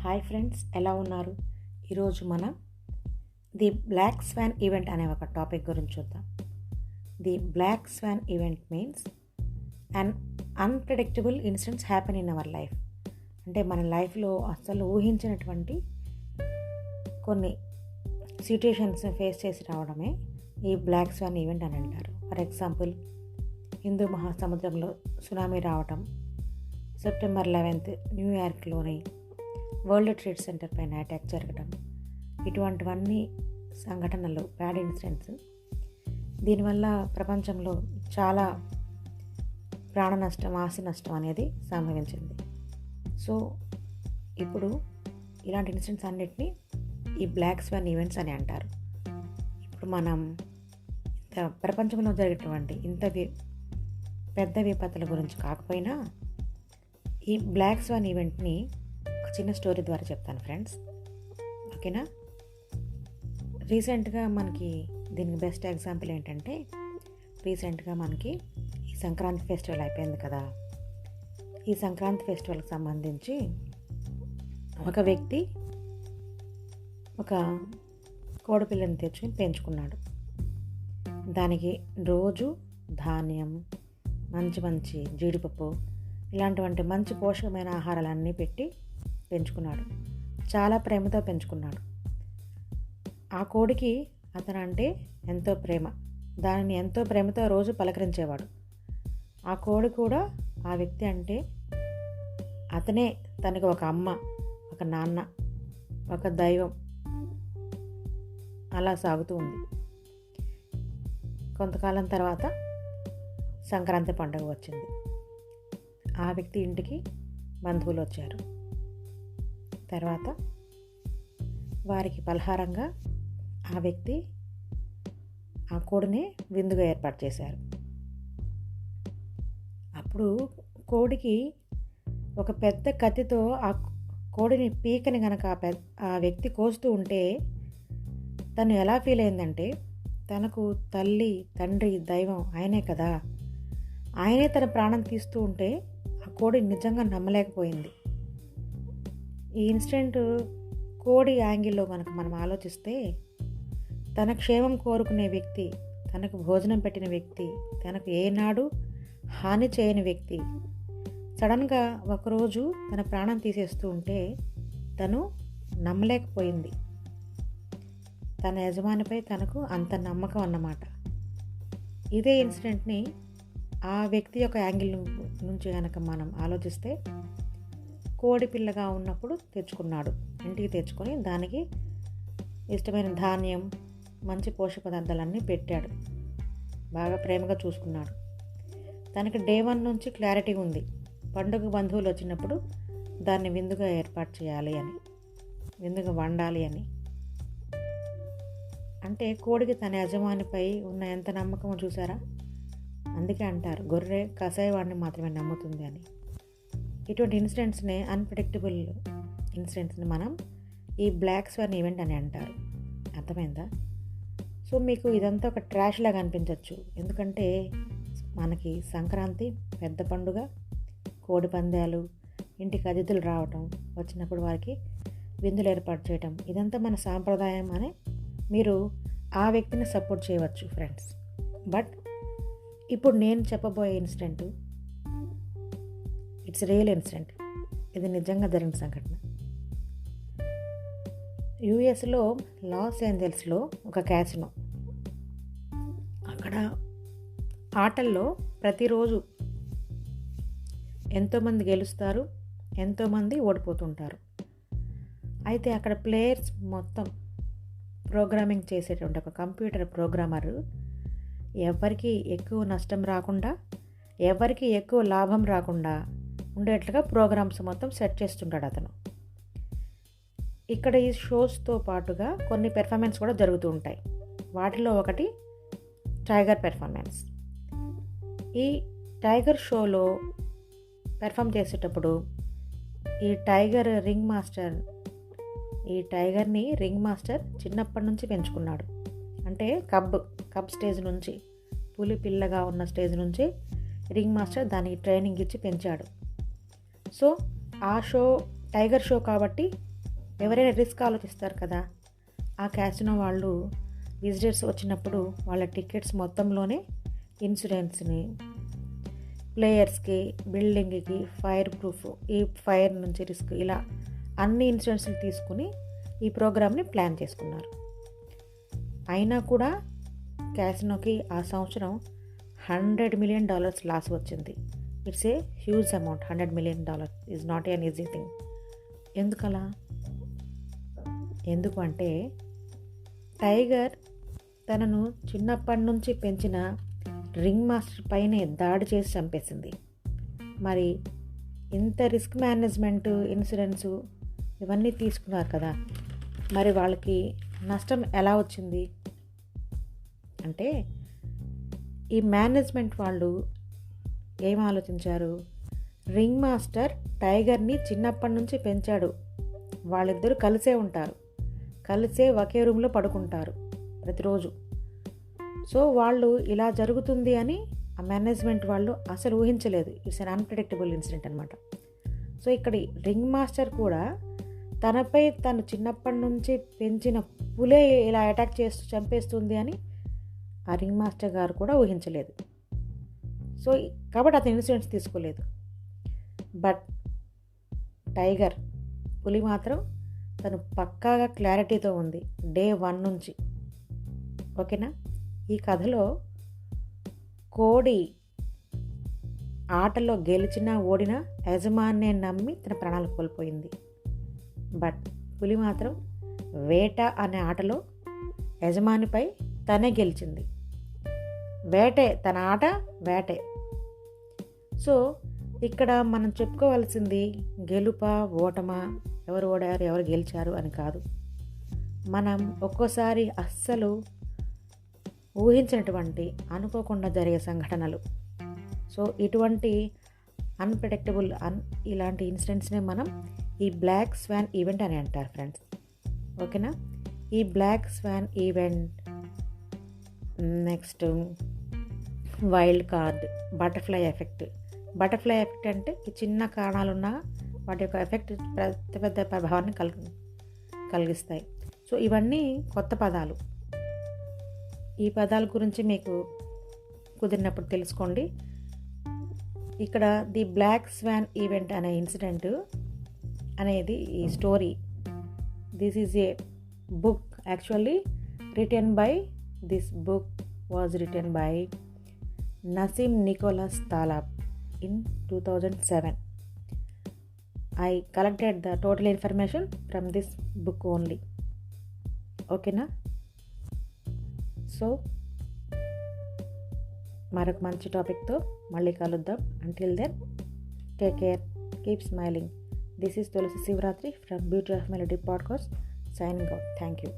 Hi friends, ఎలా ఉన్నారు? ఈరోజు మనం ది బ్లాక్ స్వాన్ ఈవెంట్ అనే ఒక టాపిక్ గురించి చూద్దాం. The black swan event means un unpredictable incidents happen in our life. అంటే మన లైఫ్లో అస్సలు ఊహించినటువంటి కొన్ని సిట్యుయేషన్స్ ఫేస్ చేసి రావడమే ఈ బ్లాక్ స్వాన్ ఈవెంట్ అని అంటారు. ఫర్ ఎగ్జాంపుల్, హిందూ మహాసముద్రంలో సునామీ రావటం, సెప్టెంబర్ 11th న్యూయార్క్లోని వరల్డ్ ట్రేడ్ సెంటర్ పైన అటాక్ జరగడం, ఇటువంటివన్నీ సంఘటనలు, బ్యాడ్ ఇన్సిడెంట్స్. దీనివల్ల ప్రపంచంలో చాలా ప్రాణ నష్టం, ఆస్తి నష్టం అనేది సంభవించింది. సో ఇప్పుడు ఇలాంటి ఇన్సిడెంట్స్ అన్నిటినీ ఈ బ్లాక్ స్వాన్ ఈవెంట్స్ అని అంటారు. ఇప్పుడు మనం ప్రపంచంలో జరిగేటువంటి పెద్ద విపత్తుల గురించి కాకపోయినా ఈ బ్లాక్ స్వాన్ ఈవెంట్ని ఒక చిన్న స్టోరీ ద్వారా చెప్తాను ఫ్రెండ్స్, ఓకేనా? రీసెంట్గా మనకి దీనికి బెస్ట్ ఎగ్జాంపుల్ ఏంటంటే, రీసెంట్గా మనకి ఈ సంక్రాంతి ఫెస్టివల్ అయిపోయింది కదా. ఈ సంక్రాంతి ఫెస్టివల్కి సంబంధించి ఒక వ్యక్తి ఒక కోడిపిల్లని తెచ్చుకుని పెంచుకున్నాడు. దానికి రోజు ధాన్యం, మంచి జీడిపప్పు, ఇలాంటివంటి మంచి పోషకమైన ఆహారాలన్నీ పెట్టి పెంచుకున్నాడు. చాలా ప్రేమతో పెంచుకున్నాడు. ఆ కోడికి అతను అంటే ఎంతో ప్రేమ. దానిని ఎంతో ప్రేమతో రోజు పలకరించేవాడు. ఆ కోడి కూడా ఆ వ్యక్తి అంటే అతనే తనకు ఒక అమ్మ, ఒక నాన్న, ఒక దైవం. అలా సాగుతూ ఉంది. కొంతకాలం తర్వాత సంక్రాంతి పండుగ వచ్చింది. ఆ వ్యక్తి ఇంటికి బంధువులు వచ్చారు. తర్వాత వారికి పలహారంగా ఆ వ్యక్తి ఆ కోడిని విందుగా ఏర్పాటు చేశారు. అప్పుడు కోడికి ఒక పెద్ద కత్తితో ఆ కోడిని పీకని గనక ఆ వ్యక్తి కోస్తూ ఉంటే తను ఎలా ఫీల్ అయిందంటే, తనకు తల్లి, తండ్రి, దైవం ఆయనే కదా, ఆయనే తన ప్రాణం తీస్తూ ఉంటే ఆ కోడి నిజంగా నమ్మలేకపోయింది. ఈ ఇన్సిడెంట్ కోడి యాంగిల్లో కనుక మనం ఆలోచిస్తే, తన క్షేమం కోరుకునే వ్యక్తి, తనకు భోజనం పెట్టిన వ్యక్తి, తనకు ఏనాడు హాని చేయని వ్యక్తి సడన్గా ఒకరోజు తన ప్రాణం తీసేస్తూ ఉంటే తను నమ్మలేకపోయింది. తన యజమానిపై తనకు అంత నమ్మకం అన్నమాట. ఇదే ఇన్సిడెంట్ని ఆ వ్యక్తి యొక్క యాంగిల్ నుంచి కనుక మనం ఆలోచిస్తే, కోడి పిల్లగా ఉన్నప్పుడు తెచ్చుకున్నాడు, ఇంటికి తెచ్చుకొని దానికి ఇష్టమైన ధాన్యం, మంచి పోషక పదార్థాలన్నీ పెట్టాడు, బాగా ప్రేమగా చూసుకున్నాడు. తనకి డే 1 నుంచి క్లారిటీ ఉంది, పండుగ బంధువులు వచ్చినప్పుడు దాన్ని విందుగా ఏర్పాటు చేయాలి అని, విందుగా వండాలి అని. అంటే కోడికి తన యజమానిపై ఉన్న ఎంత నమ్మకమో చూసారా? అందుకే అంటారు, గొర్రె కసాయవాడిని మాత్రమే నమ్ముతుంది అని. ఇటువంటి ఇన్సిడెంట్స్ని, అన్ప్రెడిక్టబుల్ ఇన్సిడెంట్స్ని మనం ఈ బ్లాక్ స్వాన్ ఈవెంట్ అని అంటారు. అర్థమైందా? సో మీకు ఇదంతా ఒక ట్రాష్ లాగా అనిపించవచ్చు. ఎందుకంటే మనకి సంక్రాంతి పెద్ద పండుగ, కోడి పందాలు, ఇంటికి అతిథులు రావటం, వచ్చినప్పుడు వారికి విందులు ఏర్పాటు చేయటం, ఇదంతా మన సాంప్రదాయం అని మీరు ఆ వ్యక్తిని సపోర్ట్ చేయవచ్చు ఫ్రెండ్స్. బట్ ఇప్పుడు నేను చెప్పబోయే ఇన్సిడెంట్, ఇట్స్ రియల్ ఇన్సిడెంట్. ఇది నిజంగా జరిగిన సంఘటన. యుఎస్లో లాస్ ఏంజల్స్లో ఒక క్యాసినో. అక్కడ ఆటల్లో ప్రతిరోజు ఎంతోమంది గెలుస్తారు, ఎంతోమంది ఓడిపోతుంటారు. అయితే అక్కడ ప్లేయర్స్ మొత్తం ప్రోగ్రామింగ్ చేసేటువంటి ఒక కంప్యూటర్ ప్రోగ్రామర్ ఎవరికి ఎక్కువ నష్టం రాకుండా, ఎవరికి ఎక్కువ లాభం రాకుండా ఉండేట్లుగా ప్రోగ్రామ్స్ మొత్తం సెట్ చేస్తుంటాడు అతను. ఇక్కడ ఈ షోస్తో పాటుగా కొన్ని పెర్ఫార్మెన్స్ కూడా జరుగుతూ ఉంటాయి. వాటిలో ఒకటి టైగర్ పెర్ఫార్మెన్స్. ఈ టైగర్ షోలో పెర్ఫామ్ చేసేటప్పుడు ఈ టైగర్ని రింగ్ మాస్టర్ చిన్నప్పటి నుంచి పెంచుకున్నాడు. అంటే కబ్ స్టేజ్ నుంచి, పులి పిల్లగా ఉన్న స్టేజ్ నుంచి రింగ్ మాస్టర్ దానికి ట్రైనింగ్ ఇచ్చి పెంచాడు. సో ఆ షో టైగర్ షో కాబట్టి ఎవరైనా రిస్క్ ఆలోచిస్తారు కదా. ఆ క్యాసినో వాళ్ళు విజిటర్స్ వచ్చినప్పుడు వాళ్ళ టికెట్స్ మొత్తంలోనే ఇన్సూరెన్స్ని, ప్లేయర్స్కి, బిల్డింగ్కి, ఫైర్ ప్రూఫ్, ఈ ఫైర్ నుంచి రిస్క్, ఇలా అన్ని ఇన్సూరెన్స్లు తీసుకుని ఈ ప్రోగ్రామ్ని ప్లాన్ చేసుకున్నారు. అయినా కూడా క్యాసినోకి ఆ సంవత్సరం $100 million లాస్ వచ్చింది. It's a huge amount. $100 million is not an easy thing. ఎందుకలా? ఎందుకు అంటే టైగర్ తనను చిన్నప్పటి నుంచి పెంచిన రింగ్ మాస్టర్ పైనే దాడి చేసి చంపేసింది. మరి ఇంత రిస్క్ మేనేజ్మెంటు, ఇన్సూరెన్సు ఇవన్నీ తీసుకున్నారు కదా, మరి వాళ్ళకి నష్టం ఎలా వచ్చింది అంటే ఈ మేనేజ్మెంట్ వాళ్ళు ఏం ఆలోచించారు? రింగ్ మాస్టర్ టైగర్ని చిన్నప్పటి నుంచి పెంచాడు, వాళ్ళిద్దరూ కలిసే ఉంటారు, కలిసే ఒకే రూమ్లో పడుకుంటారు ప్రతిరోజు. సో వాళ్ళు ఇలా జరుగుతుంది అని ఆ మేనేజ్మెంట్ వాళ్ళు అసలు ఊహించలేదు. ఇట్స్ అన్ అన్ప్రెడిక్టబుల్ ఇన్సిడెంట్ అనమాట. సో ఇక్కడ రింగ్ మాస్టర్ కూడా తనపై తను చిన్నప్పటి నుంచి పెంచిన పులే ఇలా అటాక్ చేస్తూ చంపేస్తుంది అని ఆ రింగ్ మాస్టర్ గారు కూడా ఊహించలేదు. సో కాబట్టి అతను ఇన్సూరెన్స్ తీసుకోలేదు. బట్ టైగర్, పులి మాత్రం తను పక్కాగా క్లారిటీతో ఉంది డే 1 నుంచి. ఓకేనా? ఈ కథలో కోడి ఆటలో గెలిచినా ఓడినా యజమాన్నే నమ్మి తన ప్రాణాలు కోల్పోయింది. బట్ పులి మాత్రం వేట అనే ఆటలో యజమానిపై తనే గెలిచింది. వేటే తన ఆట, వేటే. సో ఇక్కడ మనం చెప్పుకోవాల్సింది గెలుపా ఓటమా, ఎవరు ఓడారు ఎవరు గెలిచారు అని కాదు. మనం ఒక్కోసారి అస్సలు ఊహించినటువంటి, అనుకోకుండా జరిగే సంఘటనలు, సో ఇటువంటి అన్ప్రెడిక్టబుల్ ఇలాంటి ఇన్సిడెంట్స్నే మనం ఈ బ్లాక్ స్వాన్ ఈవెంట్ అని అంటారు ఫ్రెండ్స్. ఓకేనా? ఈ black swan event, next wild card, butterfly effect. Butterfly effect అంటే ఈ చిన్న కారణాలున్నా వాటి యొక్క ఎఫెక్ట్ పెద్ద పెద్ద ప్రభావాన్ని కలిగిస్తాయి. సో ఇవన్నీ కొత్త పదాలు. ఈ పదాల గురించి మీకు కుదిరినప్పుడు తెలుసుకోండి. ఇక్కడ ది బ్లాక్ స్వాన్ ఈవెంట్ అనే ఇన్సిడెంట్ అనేది ఈ story, this is a book actually written by, this book was written by Nassim Nicholas Taleb in 2007. I collected the total information from this book only. ఓకేనా? So మరొక మంచి టాపిక్తో మళ్ళీ కలుద్దాం. Until then take care, keep smiling. This is Tulasi Shivaratri from Beauty of Melody podcast, signing out. Thank you.